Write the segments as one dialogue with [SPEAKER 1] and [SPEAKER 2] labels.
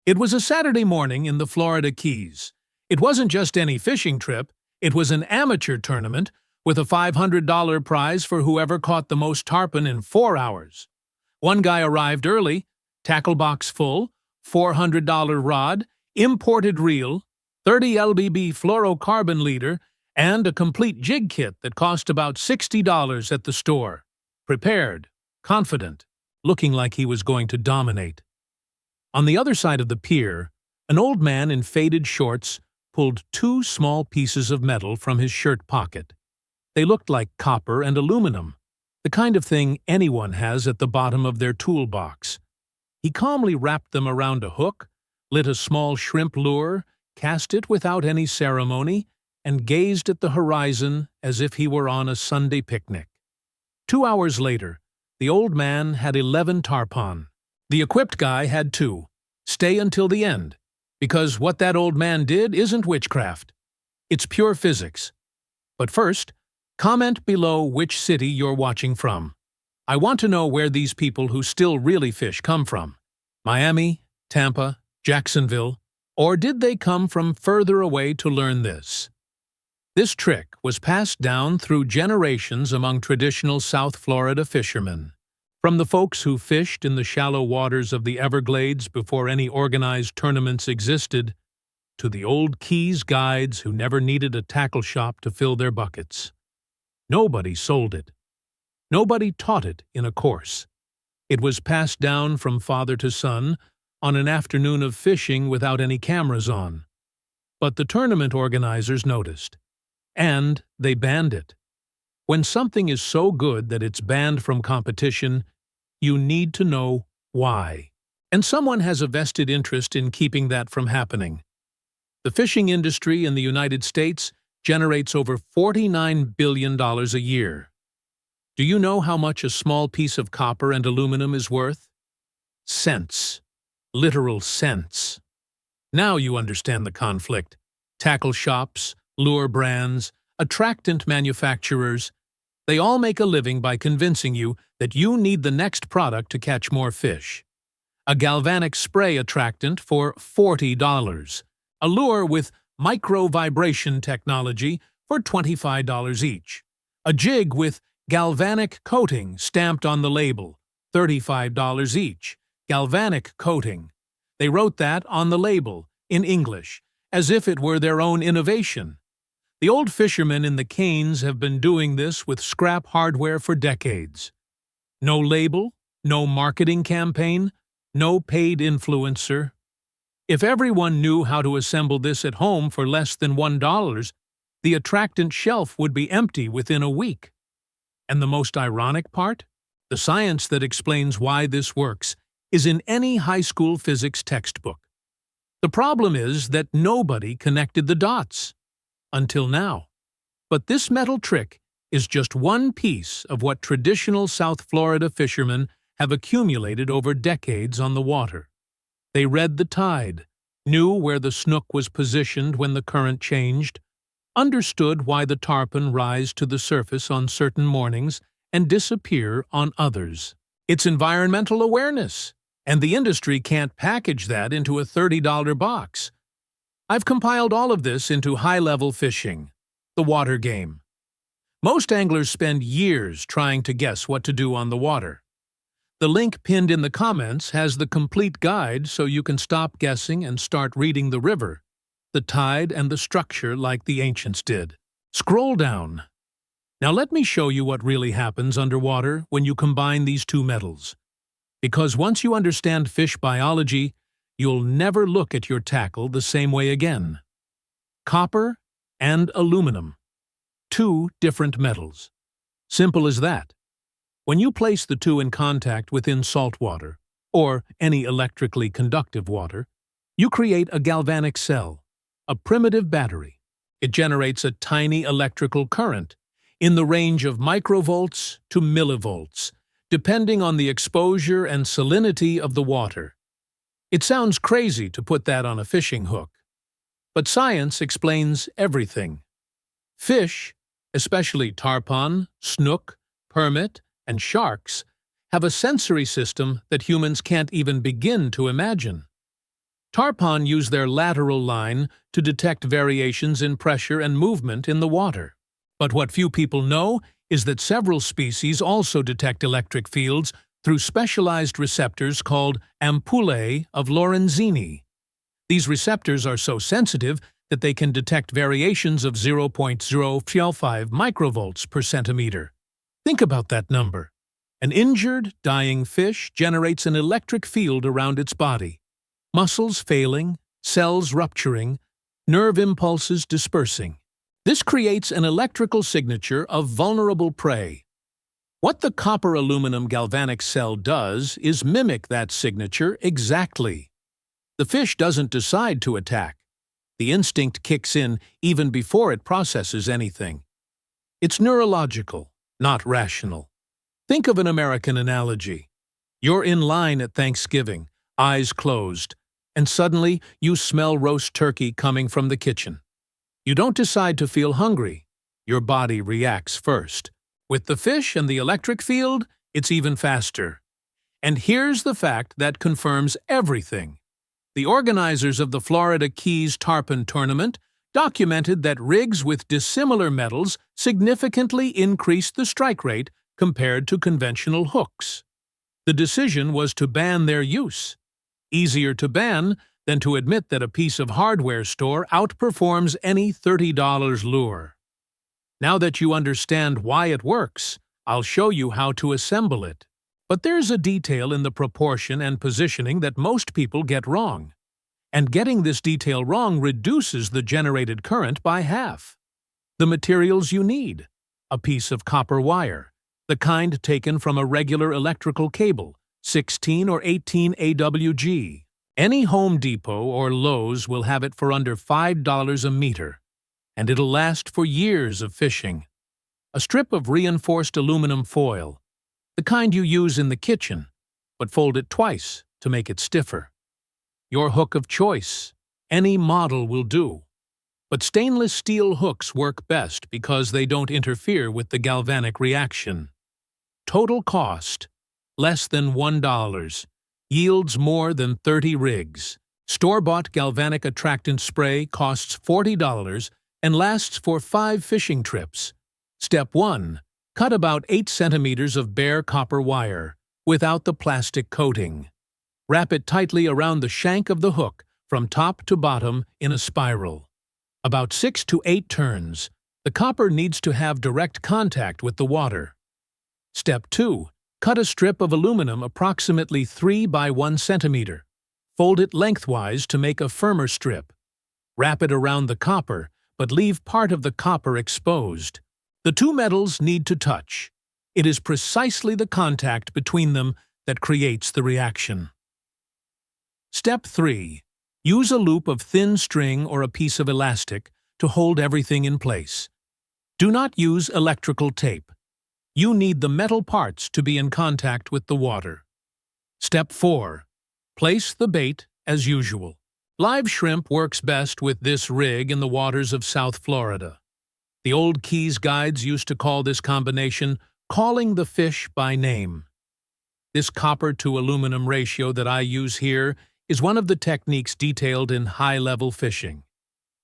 [SPEAKER 1] It was a Saturday morning in the Florida Keys. It wasn't just any fishing trip, it was an amateur tournament with a $500 prize for whoever caught the most tarpon in 4 hours. One guy arrived early, tackle box full, $400 rod, imported reel, 30 lbb fluorocarbon leader, and a complete jig kit that cost about $60 at the store. Prepared, confident, looking like he was going to dominate. On the other side of the pier, an old man in faded shorts pulled 2 small pieces of metal from his shirt pocket. They looked like copper and aluminum, the kind of thing anyone has at the bottom of their toolbox. He calmly wrapped them around a hook, lit a small shrimp lure, cast it without any ceremony, and gazed at the horizon as if he were on a Sunday picnic. 2 hours later, the old man had 11 tarpon. The equipped guy had 2. Stay until the end, because what that old man did isn't witchcraft. It's pure physics. But first, comment below which city you're watching from. I want to know where these people who still really fish come from. Miami, Tampa, Jacksonville, or did they come from further away to learn this? This trick was passed down through generations among traditional South Florida fishermen. From the folks who fished in the shallow waters of the Everglades before any organized tournaments existed, to the old Keys guides who never needed a tackle shop to fill their buckets. Nobody sold it. Nobody taught it in a course. It was passed down from father to son on an afternoon of fishing without any cameras on. But the tournament organizers noticed. And they banned it. When something is so good that it's banned from competition, you need to know why. And someone has a vested interest in keeping that from happening. The fishing industry in the United States generates over $49 billion a year. Do you know how much a small piece of copper and aluminum is worth? Cents. Literal cents. Now you understand the conflict. Tackle shops, lure brands, attractant manufacturers, they all make a living by convincing you that you need the next product to catch more fish. A galvanic spray attractant for $40. A lure with micro-vibration technology for $25 each. A jig with galvanic coating stamped on the label, $35 each. Galvanic coating. They wrote that on the label, in English, as if it were their own innovation. The old fishermen in the Canes have been doing this with scrap hardware for decades. No label, no marketing campaign, no paid influencer. If everyone knew how to assemble this at home for less than $1, the attractant shelf would be empty within a week. And the most ironic part? The science that explains why this works is in any high school physics textbook. The problem is that nobody connected the dots. Until now. But this metal trick is just one piece of what traditional South Florida fishermen have accumulated over decades on the water. They read the tide, knew where the snook was positioned when the current changed, understood why the tarpon rise to the surface on certain mornings and disappear on others. It's environmental awareness, and the industry can't package that into a $30 box. I've compiled all of this into high-level fishing, the water game. Most anglers spend years trying to guess what to do on the water. The link pinned in the comments has the complete guide so you can stop guessing and start reading the river, the tide and the structure like the ancients did. Scroll down. Now let me show you what really happens underwater when you combine these 2 metals. Because once you understand fish biology, you'll never look at your tackle the same way again. Copper and aluminum. 2 different metals. Simple as that. When you place the 2 in contact within salt water, or any electrically conductive water, you create a galvanic cell, a primitive battery. It generates a tiny electrical current in the range of microvolts to millivolts, depending on the exposure and salinity of the water. It sounds crazy to put that on a fishing hook, but science explains everything. Fish, especially tarpon, snook, permit, and sharks, have a sensory system that humans can't even begin to imagine. Tarpon use their lateral line to detect variations in pressure and movement in the water. But what few people know is that several species also detect electric fields through specialized receptors called ampullae of Lorenzini. These receptors are so sensitive that they can detect variations of 0.005 microvolts per centimeter. Think about that number. An injured, dying fish generates an electric field around its body. Muscles failing, cells rupturing, nerve impulses dispersing. This creates an electrical signature of vulnerable prey. What the copper-aluminum galvanic cell does is mimic that signature exactly. The fish doesn't decide to attack. The instinct kicks in even before it processes anything. It's neurological, not rational. Think of an American analogy. You're in line at Thanksgiving, eyes closed, and suddenly you smell roast turkey coming from the kitchen. You don't decide to feel hungry. Your body reacts first. With the fish and the electric field, it's even faster. And here's the fact that confirms everything. The organizers of the Florida Keys Tarpon Tournament documented that rigs with dissimilar metals significantly increased the strike rate compared to conventional hooks. The decision was to ban their use. Easier to ban than to admit that a piece of hardware store outperforms any $30 lure. Now that you understand why it works, I'll show you how to assemble it. But there's a detail in the proportion and positioning that most people get wrong. And getting this detail wrong reduces the generated current by half. The materials you need: a piece of copper wire, the kind taken from a regular electrical cable, 16 or 18 AWG. Any Home Depot or Lowe's will have it for under $5 a meter, and it'll last for years of fishing. A strip of reinforced aluminum foil, the kind you use in the kitchen, but fold it twice to make it stiffer. Your hook of choice, any model will do. But stainless steel hooks work best because they don't interfere with the galvanic reaction. Total cost: less than $1. Yields more than 30 rigs. Store-bought galvanic attractant spray costs $40 and lasts for 5 fishing trips. Step 1. Cut about 8 centimeters of bare copper wire, without the plastic coating. Wrap it tightly around the shank of the hook, from top to bottom in a spiral. About 6 to 8 turns. The copper needs to have direct contact with the water. Step 2. Cut a strip of aluminum approximately 3 by 1 centimeter. Fold it lengthwise to make a firmer strip. Wrap it around the copper, but leave part of the copper exposed. The two metals need to touch. It is precisely the contact between them that creates the reaction. Step 3. Use a loop of thin string or a piece of elastic to hold everything in place. Do not use electrical tape. You need the metal parts to be in contact with the water. Step 4. Place the bait as usual. Live shrimp works best with this rig in the waters of South Florida. The old Keys guides used to call this combination calling the fish by name. This copper to aluminum ratio that I use here is one of the techniques detailed in high-level fishing.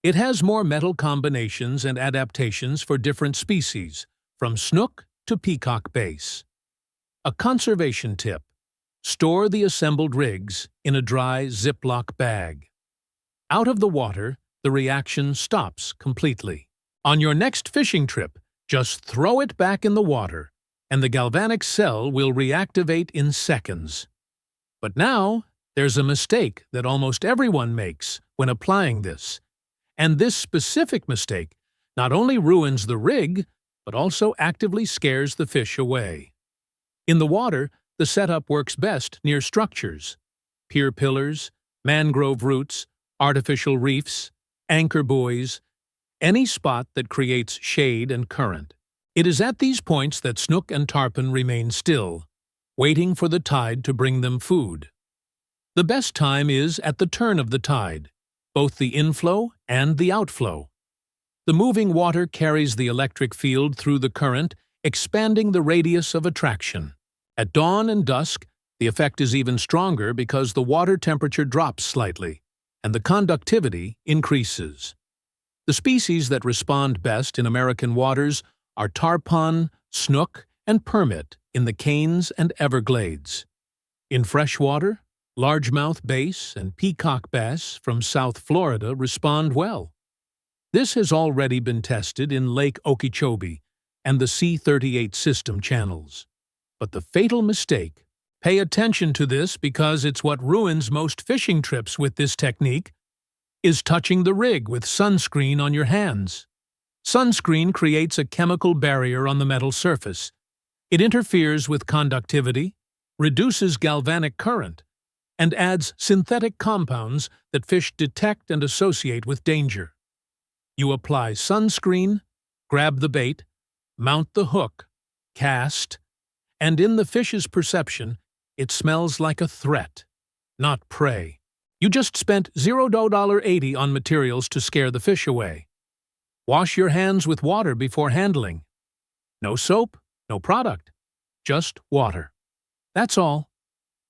[SPEAKER 1] It has more metal combinations and adaptations for different species, from snook to peacock bass. A conservation tip: store the assembled rigs in a dry Ziploc bag. Out of the water, the reaction stops completely. On your next fishing trip, just throw it back in the water, and the galvanic cell will reactivate in seconds. But now, there's a mistake that almost everyone makes when applying this. And this specific mistake not only ruins the rig, but also actively scares the fish away. In the water, the setup works best near structures: pier pillars, mangrove roots, artificial reefs, anchor buoys, any spot that creates shade and current. It is at these points that snook and tarpon remain still, waiting for the tide to bring them food. The best time is at the turn of the tide, both the inflow and the outflow. The moving water carries the electric field through the current, expanding the radius of attraction. At dawn and dusk, the effect is even stronger because the water temperature drops slightly. and the conductivity increases. The species that respond best in American waters are tarpon, snook, and permit in the Canes and Everglades. In freshwater, largemouth bass and peacock bass from South Florida respond well. This has already been tested in Lake Okeechobee and the C38 system channels. But the fatal mistake, pay attention to this because it's what ruins most fishing trips with this technique, is touching the rig with sunscreen on your hands. Sunscreen creates a chemical barrier on the metal surface. It interferes with conductivity, reduces galvanic current, and adds synthetic compounds that fish detect and associate with danger. You apply sunscreen, grab the bait, mount the hook, cast, and in the fish's perception, it smells like a threat, not prey. You just spent $0.80 on materials to scare the fish away. Wash your hands with water before handling. No soap, no product, just water. That's all.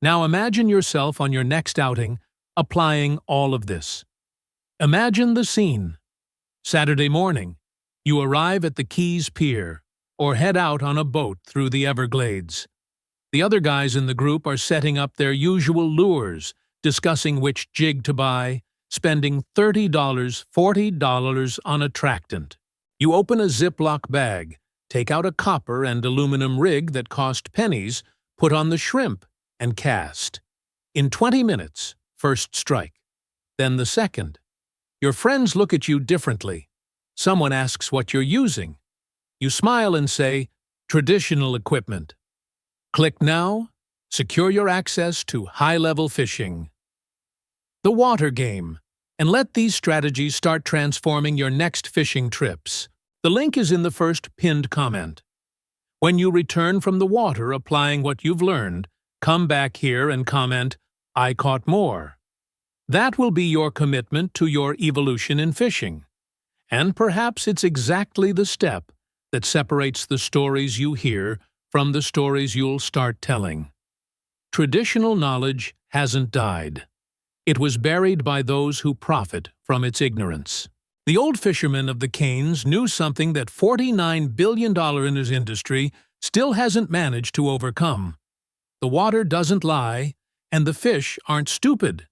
[SPEAKER 1] Now imagine yourself on your next outing applying all of this. Imagine the scene. Saturday morning, you arrive at the Keys Pier or head out on a boat through the Everglades. The other guys in the group are setting up their usual lures, discussing which jig to buy, spending $30, $40 on attractant. You open a Ziploc bag, take out a copper and aluminum rig that cost pennies, put on the shrimp, and cast. In 20 minutes, first strike. Then the second. Your friends look at you differently. Someone asks what you're using. You smile and say, traditional equipment. Click now. Secure your access to high-level fishing. The water game. And let these strategies start transforming your next fishing trips. The link is in the first pinned comment. When you return from the water applying what you've learned, come back here and comment, "I caught more." That will be your commitment to your evolution in fishing. And perhaps it's exactly the step that separates the stories you hear from the stories you'll start telling. Traditional knowledge hasn't died. It was buried by those who profit from its ignorance. The old fisherman of the Canes knew something that $49 billion in his industry still hasn't managed to overcome. The water doesn't lie, and the fish aren't stupid.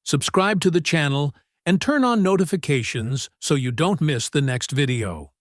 [SPEAKER 1] Subscribe to the channel and turn on notifications so you don't miss the next video.